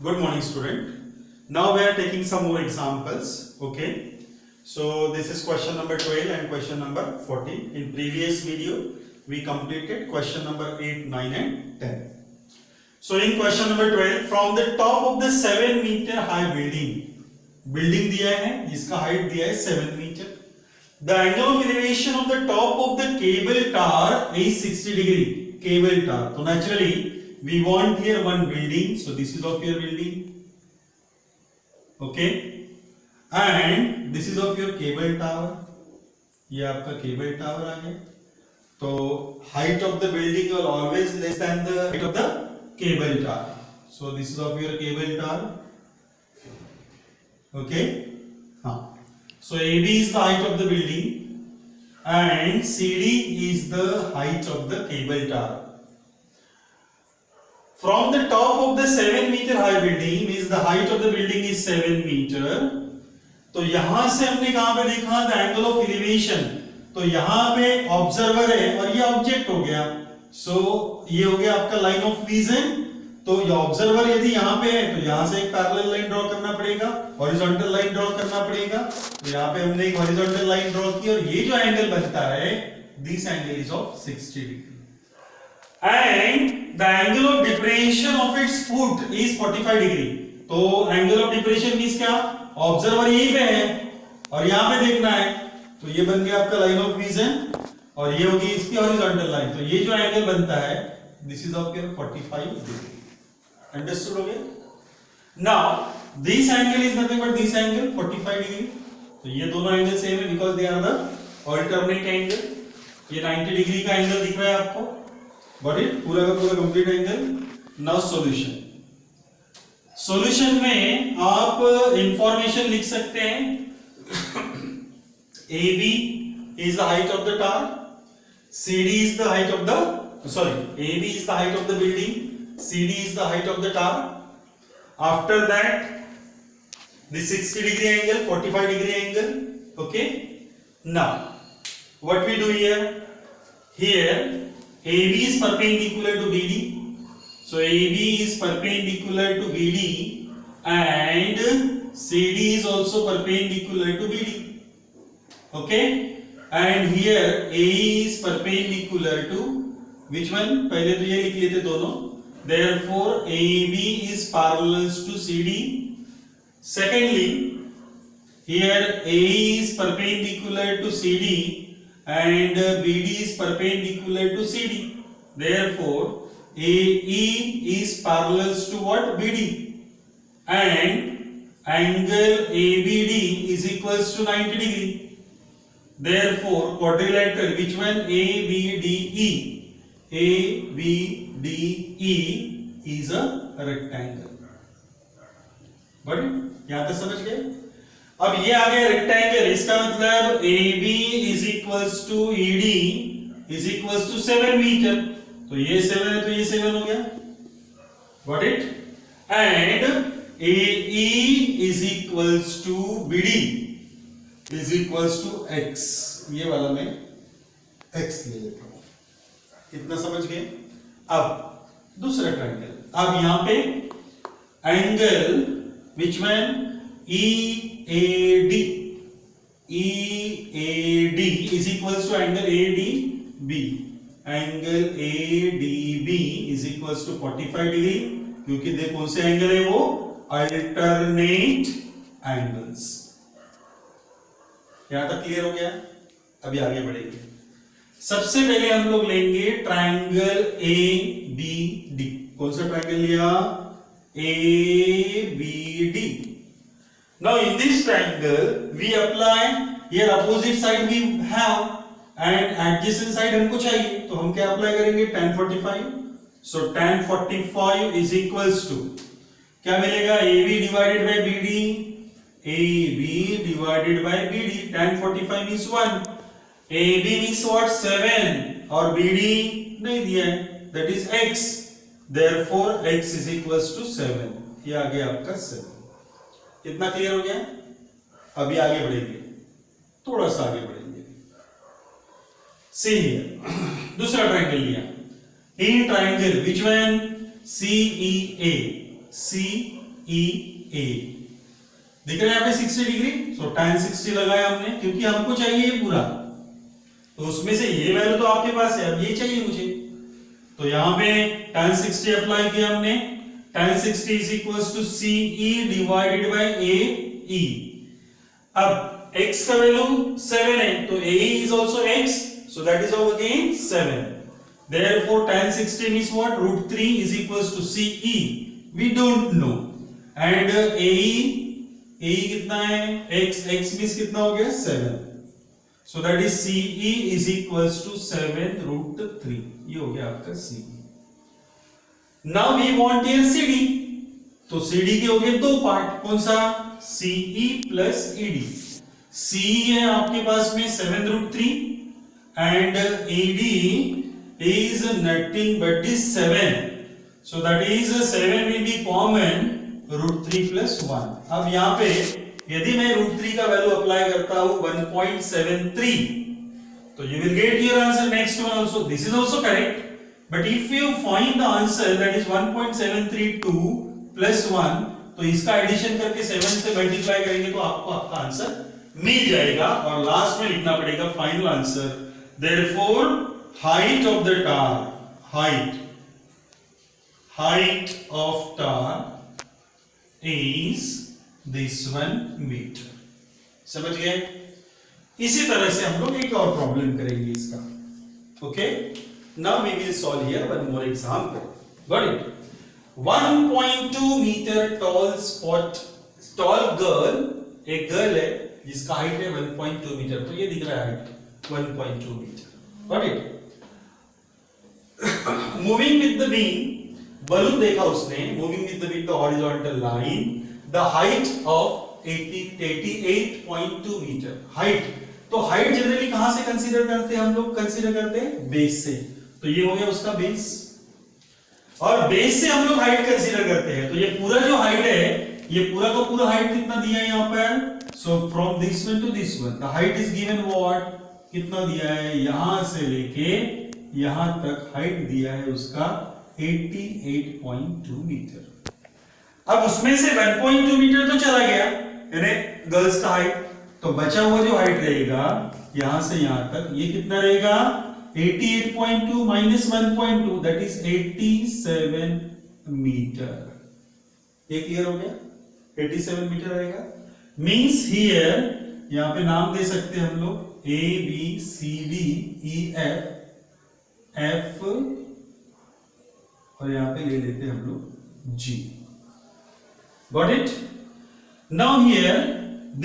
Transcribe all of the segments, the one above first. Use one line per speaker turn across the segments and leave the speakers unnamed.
Good morning, student. Now we are taking some more examples. Okay. So this is question number 12 and question number 14. In previous video, we completed question number 8, 9 and 10. So in question number 12, from the top of the 7-meter high building दिया है, जिसका height दिया है 7 meter. The angle of elevation of the top of the cable tower is 60 degree. Cable tower. So naturally, we want here one building. So this is of your building. Okay. And this is of your cable tower. ये आपका cable tower आ गया. तो height of the building will always less than the height of the cable tower. So this is of your cable tower. Okay. So AB is the height of the building and CD is the height of the cable tower. From the top of the 7-meter high building means the height of the building is 7 meter. तो यहां से हमने कहां पे देखा the angle of elevation. तो यहां पे ऑब्जर्वर है और ये ऑब्जेक्ट हो गया. सो ये हो गया आपका लाइन ऑफ विजन. तो ये ऑब्जर्वर यदि यहाँ पे है तो यहाँ से एक पैरेलल लाइन ड्रॉ करना पड़ेगा, हॉरिजॉन्टल लाइन ड्रॉ करना पड़ेगा. तो यहाँ पे हमने एक हॉरिजॉन्टल लाइन ड्रॉ की और ये जो एंगल बनता है this angle is of 60 degree and the angle of depression of its foot is 45 degree. तो एंगल ऑफ डिप्रेशन मींस क्या, ऑब्जर्वर यहीं पे है और यहाँ पे देखना है. तो ये बन गया आपका लाइन ऑफ विजन और ये होगी इसकी हॉरिजॉन्टल लाइन. तो ये जो एंगल बनता है this is of your 45 degree. Understood हो गया? Now this angle is nothing but this angle 45 degree. तो ये दोनों एंगल सेम है because they are the alternate angle. ये 90 डिग्री का एंगल दिख रहा है आपको. Got it? पूरा का पूरा complete angle. Now solution. Solution में आप इंफॉर्मेशन लिख सकते हैं. AB is the height of the tower. CD is the height of the AB is the height of the building. CD is the height of the tower. After that, the 60 degree angle, 45 degree angle. Okay. Now, what we do here? Here, AB is perpendicular to BD. So AB is perpendicular to BD, and CD is also perpendicular to BD. Okay. And here AE is perpendicular to which one? पहले तो ये लिख लेते दोनों. Therefore, AB is parallel to CD. Secondly, here AE is perpendicular to CD and BD is perpendicular to CD. Therefore, AE is parallel to what? BD. And angle ABD is equals to 90 degree. Therefore, quadrilateral, which one? ABDE. ABDE is a rectangle. But यहां तक समझ गए? अब ये आ गया rectangle. इसका मतलब AB is equals to ED is equals to 7 meter. तो ये 7 है तो ये 7 हो गया. Got it? And AE is equals to BD is equals to X. ये वाला मैं X ले लेता हूं. इतना समझ गए? अब दूसरा ट्रायंगल. अब यहां पे angle which one EAD is equals to angle ADB. Angle ADB is equals to 45 degree क्योंकि देखो कौन से एंगल है वो अल्टरनेट एंगल्स. यहां तक क्लियर हो गया? अभी आगे बढ़ेंगे. सबसे पहले हम लोग लेंगे ट्रायंगल ABD. कौन सा ट्रायंगल लिया? ABD. Now in this triangle we apply here opposite side we have and adjacent side हमको चाहिए तो हम क्या अप्लाई करेंगे? tan 45. So tan 45 is equals to क्या मिलेगा? AB divided by BD. AB divided by BD. tan 45 means 1. AB means what? 7 और BD नहीं दिया है, that is X. Therefore X is equals to 7. ये आ गया आपका 7. इतना क्लियर हो गया? अभी आगे बढ़ेंगे, थोड़ा सा आगे बढ़ेंगे. See here. दूसरा ट्रायंगल लिया. In triangle which one? CEA. ई ए। दिख रहा है यहाँ पे 60 डिग्री, सो tan 60 लगाया हमने क्योंकि हमको चाहिए ये पूरा, तो उसमें से ये वैल्यू तो आपके पास है, अब ये चाहिए मुझे, तो यहाँ पे tan 60 अप्लाई किया हमने, tan 60 is equals to C E divided by A E. अब x का वैल्यू 7 है तो a is also x, so that is our again 7. Therefore tan 60 means what? Root 3 is equals to ce, we don't know, and ae कितना है, x means कितना हो गया 7, so that is ce is equals to 7 root 3, ये हो गया आपका ce. Now we want here cd, तो cd के हो गए दो पार्ट, कौन सा, ce plus ed. ce है आपके पास में 7 root 3 and ed is nothing but this 7, so that is 7 will be common, root 3 plus 1. अब यहाँ पे यदि मैं root 3 का वैल्यू अप्लाई करता हूँ 1.73, तो you will get your answer next one also. This is also correct, but if you find the answer that is 1.732 plus 1, तो इसका एडिशन करके 7 से मल्टीप्लाई करेंगे तो आपको आपका आंसर मिल जाएगा, और लास्ट में लिखना पड़ेगा final answer. Therefore height of the tower, height of tower is this 1 meter. समझ गए? इसी तरह से हम लोग एक और प्रॉब्लम करेंगे इसका. Okay, now we will solve here one more example. Got it? 1.2 meter tall girl, एक गर्ल है जिसका हाइट है 1.2 मीटर, तो ये दिख रहा है height 1.2 metre. Got it? Moving with the beam, balloon देखा उसने, moving with the horizontal line, the height of 88.2 metre. Height, तो हाइट जनरली कहां से कंसीडर करते हैं हम लोग? कंसीडर करते हैं बेस से, तो ये हो गया उसका बेस, और बेस से हम लोग हाइट कंसीडर करते हैं, तो ये पूरा जो हाइट है, ये पूरा का पूरा हाइट कितना दिया है यहाँ पर? So from this one two this one the height is given what, कितना दिया है, यहां से लेके यहां तक हाइट दिया है उसका 88.2 मीटर. अब उसमें से 1.2 मीटर तो चला गया, यानी गर्ल्स का हाइट, तो बचा हुआ जो हाइट रहेगा यहां से यहां तक, ये कितना रहेगा, 88.2 minus 1.2, that is 87 मीटर. ये क्लियर हो गया? 87 मीटर रहेगा. मींस हियर यहां पे नाम दे सकते हैं हम लोग A B C D E F और यहां पे ले लेते हैं हम लोग G. Got it? Now here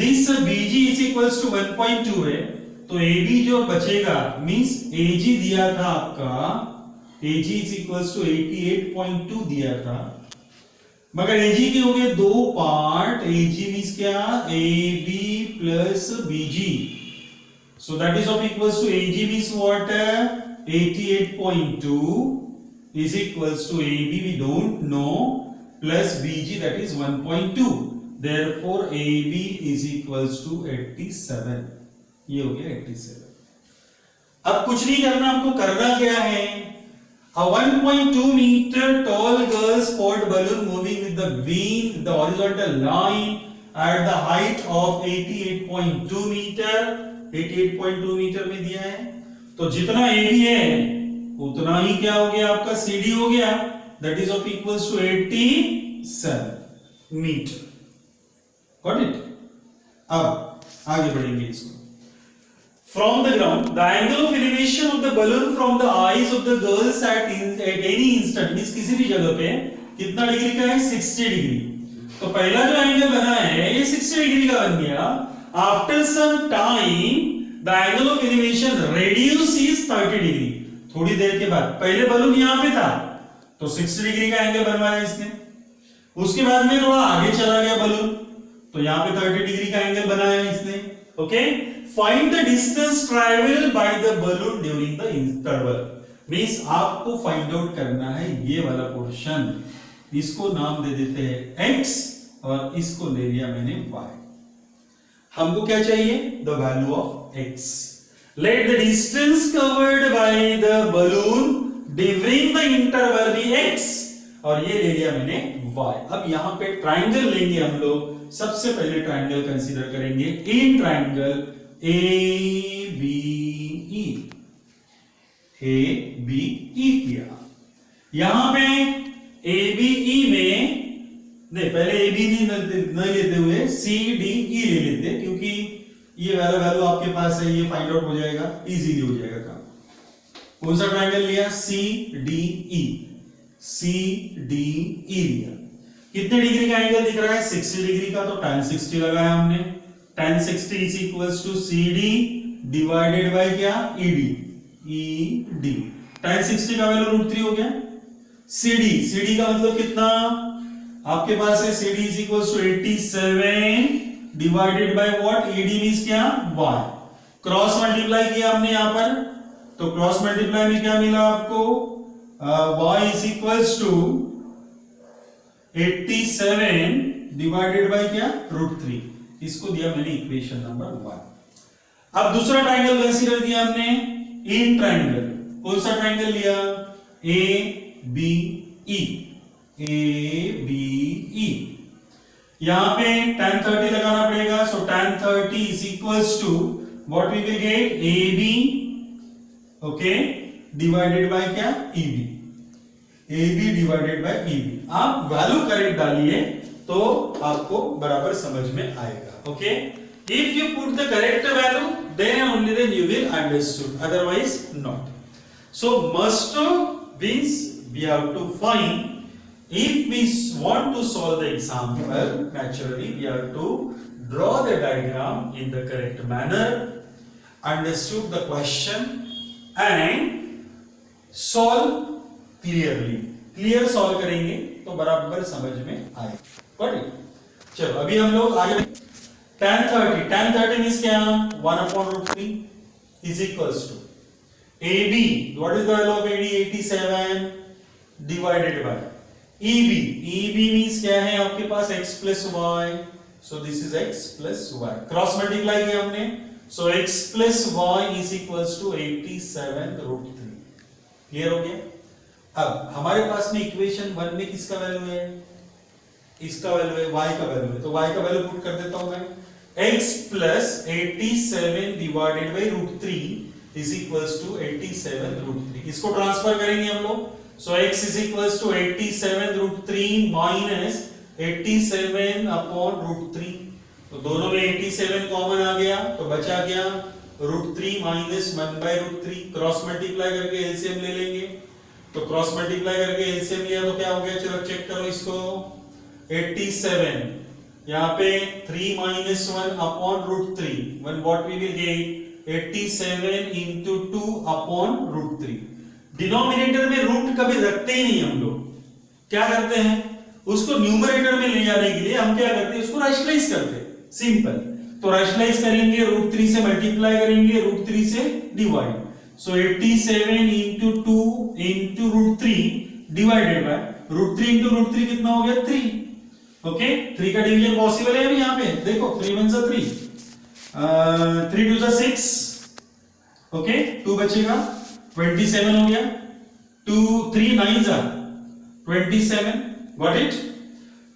this BG is equals to 1.2 है, तो AB जो बचेगा मींस AG दिया था आपका, AG is equals to 88.2 दिया था, मगर AG के हो गए दो पार्ट, AG मींस क्या, AB plus BG, so that is of equals to AG means what, 88.2 is equals to AB we don't know plus BG that is 1.2, therefore AB is equals to 87. ये हो गया 87. अब कुछ नहीं करना, आपको करना क्या है, a 1.2 meter tall girl spot balloon moving with the beam the horizontal line at the height of 88.2 meter, 88.2 metre में दिया है, तो जितना AB है उतना ही क्या हो गया आपका CD हो गया, that is of equals to 87 metre. Got it? अब आगे बढ़ेंगे इसको. From the ground, the angle of elevation of the balloon from the eyes of the girls at any instant, means किसी भी जगह पे कितना डिग्री का है, 60 डिग्री. तो पहला जो एंगल बना है ये 60 डिग्री का बन गया. After some time, the angle of elevation reduces 30 degree. थोड़ी देर के बाद, पहले बलून यहाँ पे था तो 60 डिग्री का एंगल बनवाया इसने, उसके बाद में थोड़ा आगे चला गया बलून, तो यहाँ पे 30 डिग्री का एंगल बनाया इसने. Okay, find the distance travel by the balloon during the interval. Means आपको फाइंड आउट करना है ये वाला पोर्शन, इसको नाम दे देते हैं x और इसको ले लिया मैंने y. हमको क्या चाहिए, the value of x. Let the distance covered by the balloon during the interval be x, और ये ले लिया मैंने y। अब यहां पे ट्राइंगल लेंगे हम लोग। सबसे पहले ट्राइंगल कंसीडर करेंगे। इन ट्राइंगल ABE, ABE किया। यहां पे ABE में नहीं, पहले ABE न लेते हुए CDE ले लेते, क्योंकि ये वाला वैल्यू आपके पास है, ये फाइंड आउट हो जाएगा, इजीली हो जाएगा काम। कौन सा ट्राइंगल लिया? CDE, CDE लिया। कितने डिग्री का एंगल दिख रहा है? 60 डिग्री का, तो tan 60 लगाया हमने। tan 60 is equals to CD divided by क्या? ED। tan 60 का वैल्यू √3 हो गया। CD का मतलब कितना आपके पास है? CD is equals to 87 divided by what? ED means क्या? y। क्रॉस मल्टीप्लाई किया हमने यहां पर, तो क्रॉस मल्टीप्लाई में क्या मिला आपको? y is equals to 87 divided by क्या? √3। इसको दिया मैंने इक्वेशन नंबर 1। अब दूसरा ट्राइंगल कंसीडर किया हमने, इन ट्राइंगल। कौन सा ट्राइंगल लिया? ABE, ABE। यहां पे tan 30 लगाना पड़ेगा, so tan 30 is equals to what we will get? AB, okay, divided by क्या? EB। AB divided by EB। आप वैल्यू करेक्ट डालिए तो आपको बराबर समझ में आएगा। Okay, if you put the correct value then only then you will understood, otherwise not. So must means we have to find, if we want to solve the example, naturally we have to draw the diagram in the correct manner, understood the question and solve clearly. Clear solve करेंगे तो बराबर समझ में आएगा। Got it? चलो अभी हम लोग आगे। tan 30 मींस क्या? 1/√3 is equals to AB, what is the value of AD? 87 divided by EB means क्या है आपके पास? x plus y, so this is x plus y। Cross multiply किया हमने, so x plus y is equals to 87√3। Clear हो गया? अब हमारे पास में इक्वेशन 1 में किसका वैल्यू है? इसका वैल्यू है, y का वैल्यू है, तो y का वैल्यू पुट कर देता हूं मैं। x plus 87 divided by √3 is equals to 87√3। इसको ट्रांसफर करेंगे हम लोग, so x is equals to 87√3 minus 87/√3। तो दोनों में 87 कॉमन आ गया, तो बचा क्या? √3 माइनस 1/√3। क्रॉस मल्टीप्लाई करके एलसीएम ले लेंगे, तो क्रॉस मल्टीप्लाई करके एलसीएम लिया तो क्या हो गया? चलो चेक करो इसको। 87 यहाँ पे 3 minus 1/√3, when what we will get 87 into 2/√3। Denominator में रूट कभी रखते ही नहीं हम लोग, क्या करते हैं? उसको न्यूमरेटर में ले जाने के लिए हम क्या करते हैं? उसको रैशनलाइज करते हैं, सिंपल। तो रैशनलाइज करेंगे, √3 से मल्टीप्लाई करेंगे, √3 से divide, so 87 into 2 into √3 divided by √3 into √3 कितना हो गया? 3। ओके, 3 का डिवीजन पॉसिबल है अभी यहाँ पे, देखो 3 1 3, 3 2 6, ओके, 2 बचेगा, 27 हो गया, 2 3 9 27, गॉट इट?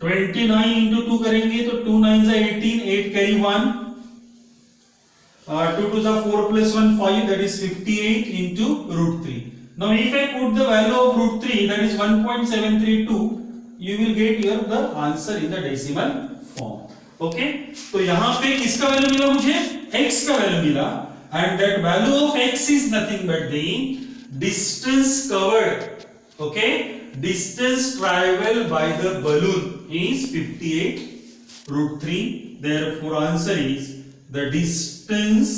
29 into 2 करेंगे तो 2 9 18, 8 carry 1, 2 2 4 plus 1 5, that is 58 into √3. Now if I put the value of √3, that is 1.732, you will get your the answer in the decimal form. Okay, तो यहाँ पे किसका वैल्यू मिला मुझे? x का वैल्यू मिला, and that value of x is nothing but the distance covered. Okay, distance traveled by the balloon is 58√3. Therefore answer is the distance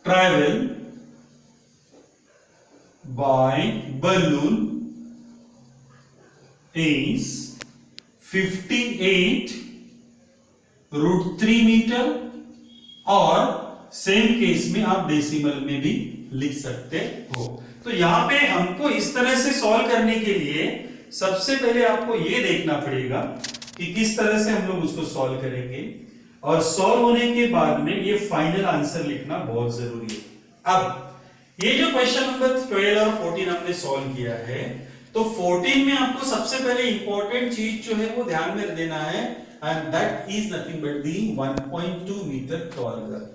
traveled by balloon is 58√3 metre, और same case में आप decimal में भी लिख सकते हो। तो यहां पे हमको इस तरह से सॉल्व करने के लिए सबसे पहले आपको ये देखना पड़ेगा कि किस तरह से हम लोग उसको सॉल्व करेंगे, और सॉल्व होने के बाद में ये फाइनल आंसर लिखना बहुत जरूरी है। अब ये जो क्वेश्चन नंबर 12 और 14 हमने सॉल्व किया है, तो 14 में आपको सबसे पहले इंपॉर्टेंट चीज जो है वो ध्यान में देना है, and that is nothing but the 1.2 metre tall girl.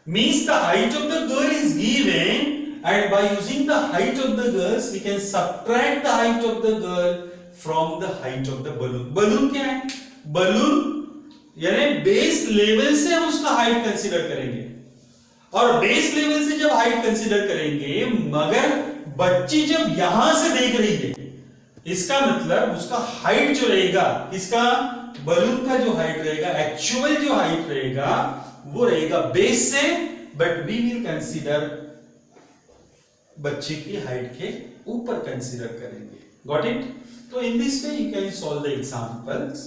Means the height of the girl is given, and by using the height of the girls we can subtract the height of the girl from the height of the balloon. Balloon क्या है? Balloon यानी base level से हम उसका height consider करेंगे, और base level से जब हाइट कंसीडर करेंगे, मगर बच्ची जब यहां से देख रही है, इसका मतलब उसका हाइट जो रहेगा, इसका बलून का जो हाइट रहेगा, एक्चुअल जो हाइट रहेगा वो रहेगा बेस से, बट वी विल कंसीडर बच्चे की हाइट के ऊपर कंसीडर करेंगे. Got it? तो in this way you can solve the examples,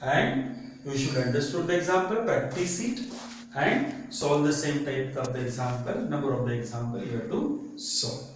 and you should understood the example, practice it and solve the same type of the example, number of the example you have to solve.